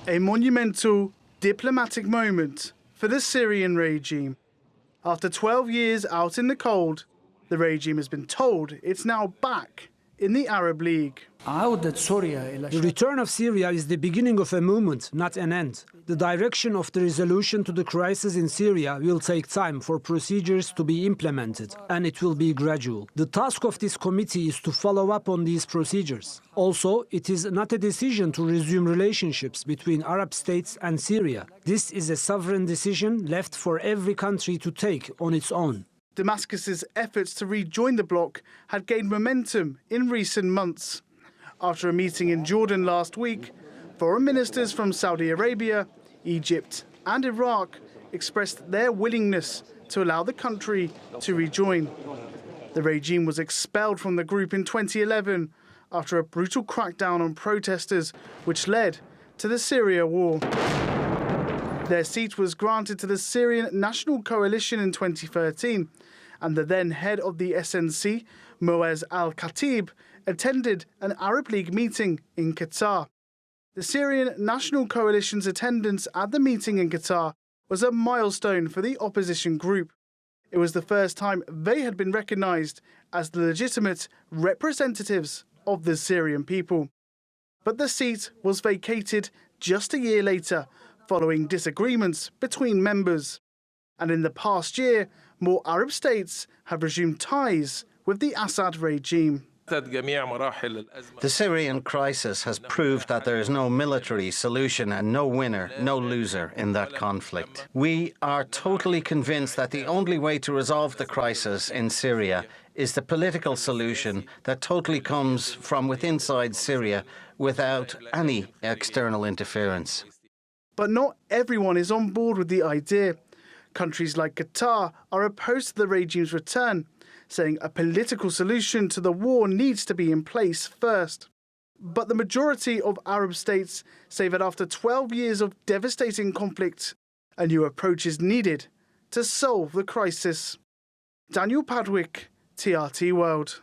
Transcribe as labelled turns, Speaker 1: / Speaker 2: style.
Speaker 1: A monumental diplomatic moment for the Syrian regime. After 12 years out in the cold, the regime has been told it's now back in the Arab League.
Speaker 2: The return of Syria is the beginning of a movement, not an end. The direction of the resolution to the crisis in Syria will take time for procedures to be implemented, and it will be gradual. The task of this committee is to follow up on these procedures. Also, it is not a decision to resume relationships between Arab states and Syria. This is a sovereign decision left for every country to take on its own.
Speaker 1: Damascus's efforts to rejoin the bloc had gained momentum in recent months. After a meeting in Jordan last week, foreign ministers from Saudi Arabia, Egypt and Iraq expressed their willingness to allow the country to rejoin. The regime was expelled from the group in 2011 after a brutal crackdown on protesters, which led to the Syria war. Their seat was granted to the Syrian National Coalition in 2013, and the then head of the SNC, Moaz al-Khatib, attended an Arab League meeting in Qatar. The Syrian National Coalition's attendance at the meeting in Qatar was a milestone for the opposition group. It was the first time they had been recognised as the legitimate representatives of the Syrian people. But the seat was vacated just a year later, following disagreements between members. And in the past year, more Arab states have resumed ties with the Assad regime.
Speaker 3: The Syrian crisis has proved that there is no military solution and no winner, no loser in that conflict. We are totally convinced that the only way to resolve the crisis in Syria is the political solution that totally comes from within inside Syria without any external interference.
Speaker 1: But not everyone is on board with the idea. Countries like Qatar are opposed to the regime's return, saying a political solution to the war needs to be in place first. But the majority of Arab states say that after 12 years of devastating conflict, a new approach is needed to solve the crisis. Daniel Padwick, TRT World.